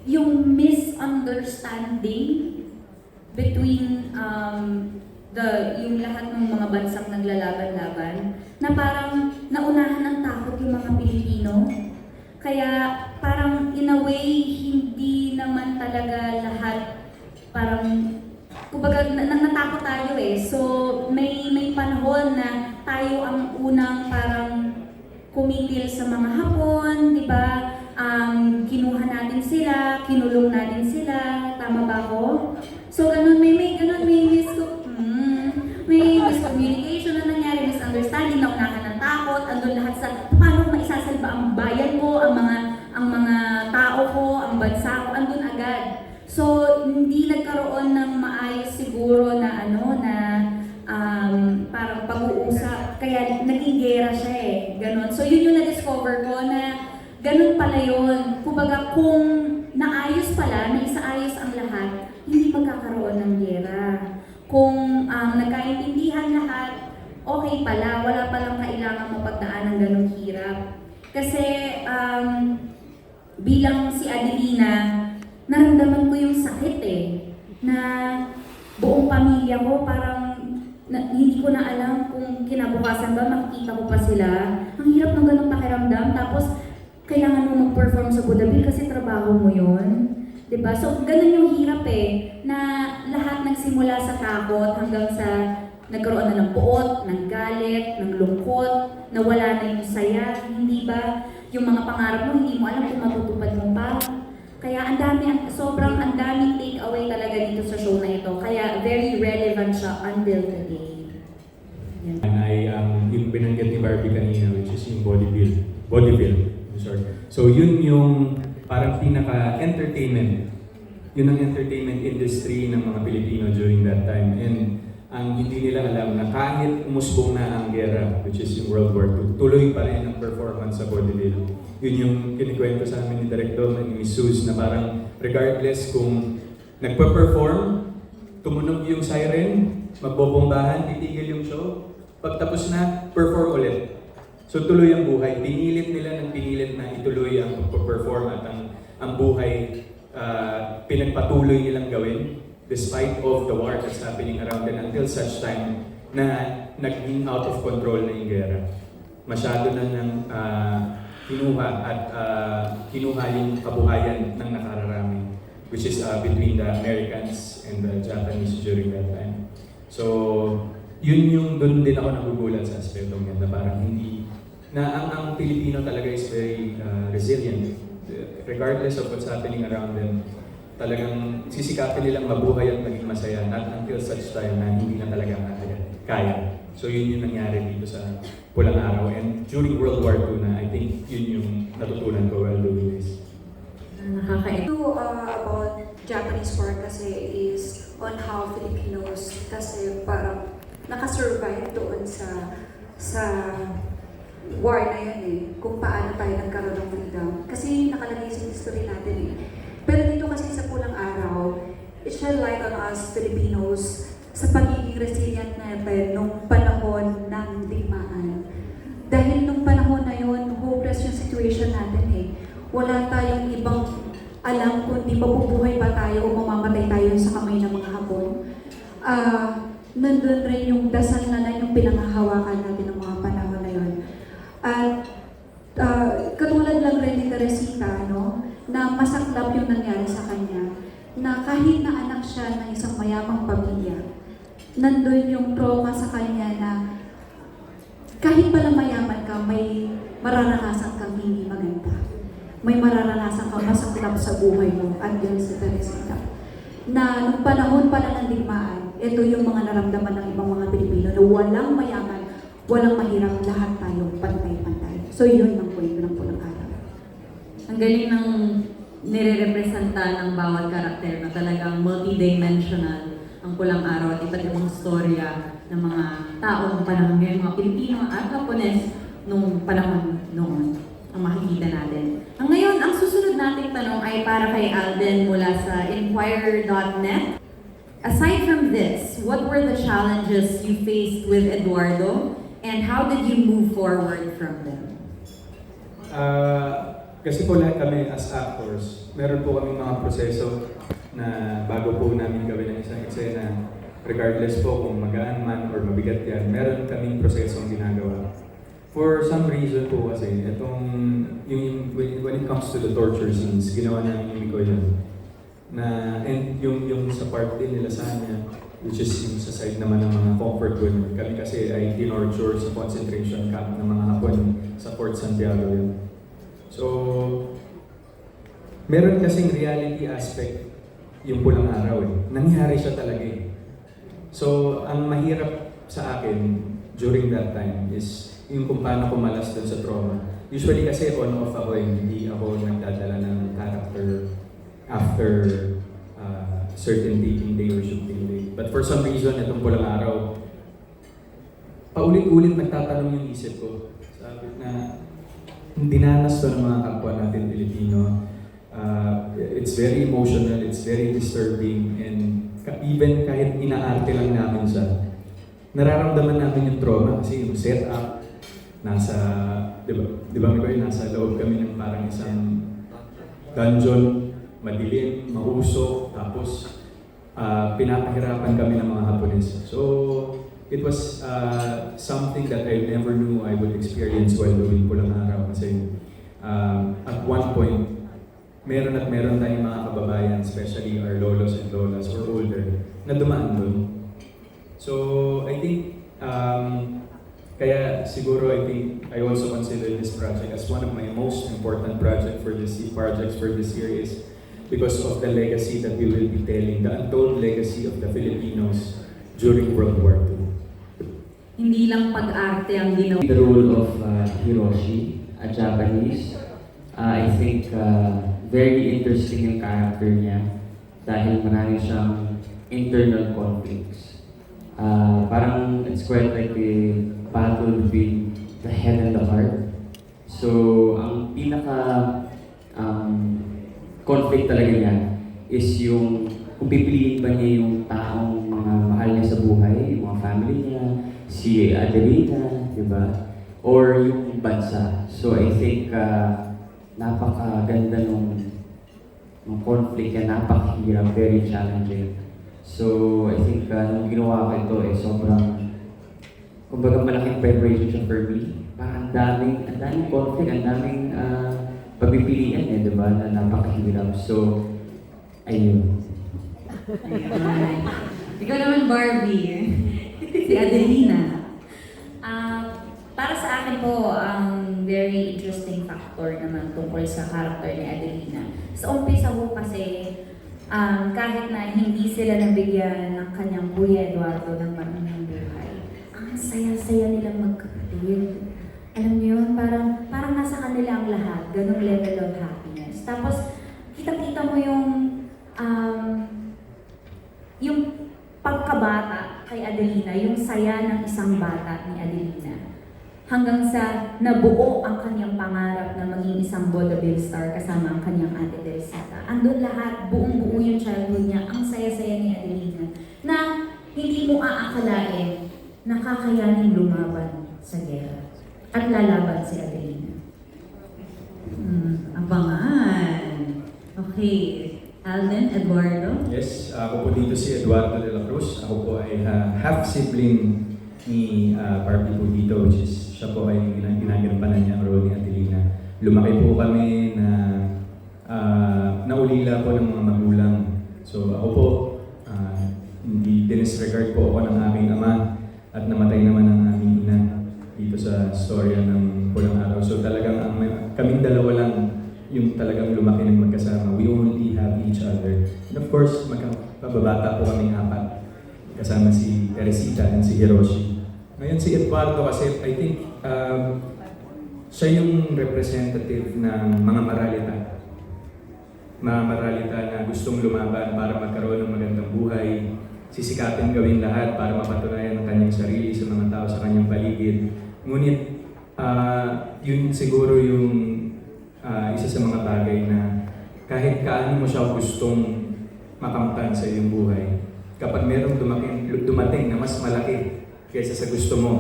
yung misunderstanding between yung lahat ng mga bansang naglalaban-laban, na parang naunahan ng takot yung mga Pilipino. Kaya parang in a way, hindi naman talaga lahat parang, kumbaga natakot tayo eh. So may panahon na tayo ang unang parang kumitil sa mga Hapon, di ba? Kinuha natin sila, kinulong natin sila, tama ba ako? So ganun, may miscommunication na nangyari, misunderstanding, naunahan ng takot, andun lahat sa paano ko maisasalba ang bayan ko, ang mga tao ko, ang bansa ko, andun agad. So hindi nagkaroon ng maayos siguro na parang pag-uusap, kaya naging gera siya eh, ganon. So yun yung na-discover ko na ganun pala yun. Kumbaga kung naayos pala, naisaayos ang lahat, hindi magkakaroon ng gera. Kung nagkaintindihan lahat, okay pala, wala palang kailangan mapagdaan ng ganung hirap. Kasi bilang si Adelina, naramdaman ko yung sakit eh, na buong pamilya ko parang hindi ko na alam kung kinabukasan ba makikita ko pa sila. Ang hirap ng ganung pakiramdam, tapos kailangan mo mag-perform sa Budabil kasi trabaho mo yun. Diba? So, ganun yung hirap eh, na lahat nagsimula sa takot hanggang sa nagkaroon na ng puot, ng galit, ng lungkot, na wala na yung saya, hindi ba? Yung mga pangarap mo, hindi mo alam kung matutupad mo pa. Kaya sobrang daming take away talaga dito sa show na ito. Kaya very relevant siya until today. Yan. Ay yung binanggit ni Barbie kanina, which is yung bodybuild. Sorry. So yun yung parang pinaka-entertainment. Yun ang entertainment industry ng mga Pilipino during that time. And ang hindi nila alam na kahit umusbong na ang gera, which is yung World War II, tuloy pa rin ang performance sa bodybuild. Yun yung kinikwento sa amin ni Direk Dom at ni Miss Suz na parang regardless kung nagpa-perform, tumunog yung siren, magbobombahan, titigil yung show, pagtapos na, perform ulit. So tuloy ang buhay. Pinilit nila ng pinilit na ituloy ang pagpa-perform at ang buhay pinagpatuloy nilang gawin despite of the war that's happening around them until such time na naging out of control na yung gera. Masyado na nang kinuha at kinuha yung kabuhayan ng nakararami, which is between the Americans and the Japanese during that time. So, yun yung doon din ako nagugulat sa aspetong yan na parang hindi, na ang Pilipino talaga is very resilient. Regardless of what's happening around them, talagang sisikapin nilang mabuhay at maging masaya not until such time na hindi na talaga kaya. So yun yung nangyari dito sa Pulang Araw. And during World War II na, I think yun yung natutunan ko while doing this. About Japanese war kasi is on how Filipinos kasi parang nakasurvive doon sa war na yun eh, kung paano tayo nagkaroon ng freedom. Kasi nakalagay sa history natin eh. Pero dito kasi sa Pulang Araw, it shed light on us Filipinos sa pagiging resilient natin nung panahon ng digmaan. Dahil nung panahon na yun, hopeless yung situation natin eh. Wala tayong ibang alam kung di mabubuhay ba tayo o mamamatay tayo sa kamay ng mga Hapon. Nandun rin yung dasal na yung pinangahawakan natin ng mga panahon na yun. At katulad lang rin ni Teresita, no, na masaklap yung nangyari sa kanya, na kahit na anak siya ng isang mayamang pamilya, nandun yung trauma sa kanya na kahit pala mayaman ka, may mararanasan kang hindi maganda. May mararanasan kang masaklap sa buhay mo, at yun si Teresita. Na nung panahon pala ng digmaan, ito yung mga naramdaman ng ibang mga Pilipino na walang mayaman, walang mahirap, lahat tayo pantay-pantay. So yun ang kwento ng Pulang Araw. Ang galing ng nire-representa ng bawat karakter na talagang multidimensional ang Pulang Araw at iba't ibang storya ng mga tao ng panahon ngayon, mga Pilipino at Hapones nung panahon noon ang makikita natin. Ngayon, ang susunod nating tanong ay para kay Alden mula sa Inquirer.net. Aside from this, what were the challenges you faced with Eduardo and how did you move forward from them? kasi po lahat kami as actors, meron po kami mga proseso na bago po namin gawin ang isang eksena, regardless po kung magaan man or mabigat yan, meron kaming prosesong ginagawa. For some reason po kasi, when it comes to the torture scenes, ginawa namin yung ko yun. And yung sa part din nila sa kanya, which is yung sa side naman ng mga comfort women. Kami kasi ay tinorture sa concentration camp ng mga Hapon sa Fort Santiago yun. So, meron kasing reality aspect yung Pulang Araw eh. Nangyari siya talaga eh. So, ang mahirap sa akin during that time is yung kung paano kumalas doon sa trauma. Usually kasi on-off ako eh. Hindi ako nagdadala ng character after certain taping day or shooting day. But for some reason, itong Pulang Araw, paulit-ulit nagtatanong yung isip ko. Sabi na, dinanas to ng mga kapwa natin Pilipino. It's very emotional, it's very disturbing, and even kahit inaarte lang namin siya, nararamdaman namin yung trauma kasi yung setup, di ba may nasa loob kami ng parang isang dungeon, madilim, mausok, tapos pinapahirapan kami ng mga Hapones. So, it was something that I never knew I would experience while doing Pulang Araw kasi at one point, meron tayong mga kababayan, especially our lolos and lolas or older, na dumaan doon. So, I think, kaya siguro I also consider this project as one of my most important projects for this series because of the legacy that we will be telling, the untold legacy of the Filipinos during World War II. Hindi lang pag-arte ang ginawa. The role of Hiroshi, a Japanese, I think very interesting yung character niya dahil marami siyang internal conflicts. Parang it's quite like a battle between the head and the heart. So, ang pinaka conflict talaga niya is yung kung pipiliin ba niya yung taong mga mahal niya sa buhay, yung mga family niya, si Adelina, di ba? Or yung bansa. So I think napakaganda nung conflict niya, napakahirap, very challenging. So I think nung ginawa ko ito sobrang, kumbaga malaking preparation siya for me. Parang ang daming conflict, ang daming pagpipilian niya, di ba? Na napakahirap. So, ayun. Ayan. Ikaw naman, Barbie. Si Adelina. Para sa akin po, ang very interesting factor naman tungkol sa character ni Adelina. Sa umpisa po kasi, kahit na hindi sila nabigyan ng kanyang Kuya Eduardo ng marunong buhay, ang saya-saya nilang magkapatid. Alam niyo yun, parang nasa kanila ang lahat, ganung level of happiness. Tapos, kitang-kita mo yung pagkabata kay Adelina, yung saya ng isang bata ni Adelina. Hanggang sa nabuo ang kanyang pangarap na maging isang vaudeville star kasama ang kanyang ate Teresita. Andun lahat, buong-buo yung childhood niya, ang saya-saya ni Adelina, na hindi mo aakalain na kakayanin lumaban sa gera. At lalaban si Adelina. Abangan. Okay. Alden, Eduardo? Yes, ako po dito si Eduardo de la Cruz. Ako po ay half-sibling ni Barbie po dito, which is siya po ay ginagampanan niya ang role ni Adelina. Lumaki po kami na naulila po ng mga magulang. So ako po, hindi dinisregard po ako ng aking ama at namatay naman ang aming ina dito sa storya ng Pulang Araw. So talagang kaming dalawa lang yung talagang lumaki ng magkasama. We only have each other. And of course, magkababata po kaming apat. Kasama si Teresita and si Hiroshi. Ngayon si Eduardo kasi I think siya yung representative ng mga maralita. Mga maralita na gustong lumaban para magkaroon ng magandang buhay. Sisikapin gawin lahat para mapatunayan ang kanyang sarili sa mga tao sa kanyang paligid. Ngunit yun siguro yung isa sa mga bagay na kahit kaano mo siya gustong makamtan sa iyong buhay, kapag merong dumating na mas malaki kaysa sa gusto mo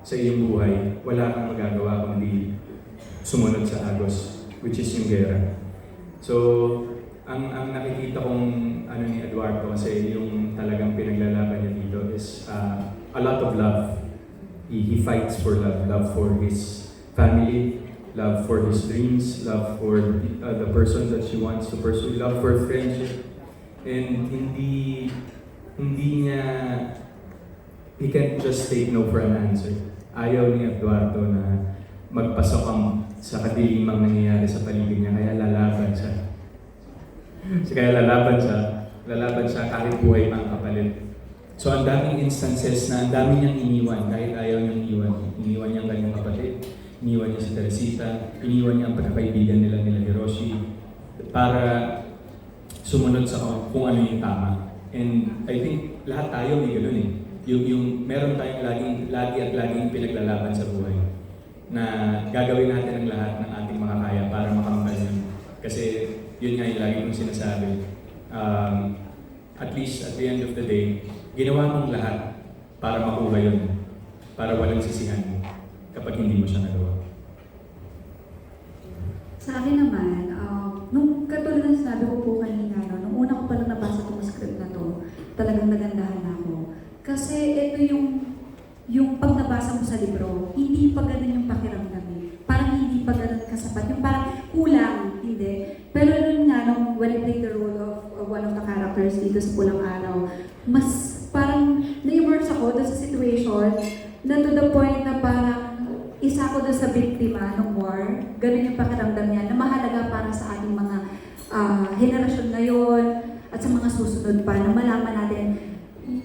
sa iyong buhay, wala kang magagawa kundi sumunod sa agos. which is yung gera. So, ang nakikita kong ano ni Eduardo kasi yung talagang pinaglalaban niya dito is a lot of love. He fights for love. Love for his family, love for his dreams, love for the person that she wants to pursue, love for friendship. And hindi niya, he can't just take no for an answer. Ayaw ni Eduardo na magpasok sa kadilimang nangyayari sa paligid niya, kaya lalaban siya. Lalaban siya kahit buhay pa ang kapalit. So ang daming instances na ang dami niyang iniwan kahit ayaw niyang iniwan. Iniwan niya ang kanyang kapatid, iniwan niya si Teresita, iniwan niya ang pagkakaibigan nila Hiroshi para sumunod sa kung ano yung tama. And I think lahat tayo may ganoon eh. Yung meron tayong laging pinaglalaban sa buhay na gagawin natin ang lahat ng ating makakaya para makamahal yun. Kasi yun nga yung lagi kong sinasabi. At least at the end of the day, ginawa mong lahat para makuha yun. Para walang sisihan mo kapag hindi mo siya nagawa. Sa akin naman, nung katulad ng sinabi ko po kanina, no, nung una ko palang nabasa itong script na to, talagang nagandahan ako. Kasi ito yung pag nabasa mo sa libro, hindi pa ganun yung pakiramdam eh. Parang hindi pa ganun kasapat. Yung parang kulang, hindi. Pero nun nga, when I played the role of one of the characters dito sa Pulang Araw, mas parang na-immerse ako doon sa situation na to the point na parang isa ko doon sa biktima ng war. Ganun yung pakiramdam niya na mahalaga para sa ating mga henerasyon ngayon at sa mga susunod pa na malaman natin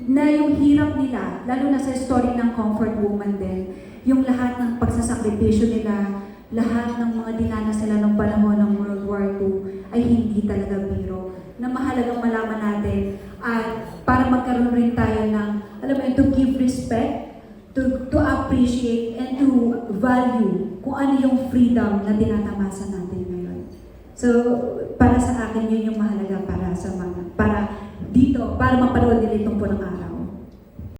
na yung hirap nila, lalo na sa story ng Comfort Woman din, yung lahat ng pagsasakripisyo nila, lahat ng mga dinanas nila ng panahon ng World War II ay hindi talaga biro. Na mahalagang malaman natin at para magkaroon rin tayo ng, alam mo yun, to give respect, to appreciate and to value kung ano yung freedom na tinatamasa natin ngayon. So, para sa akin yun yung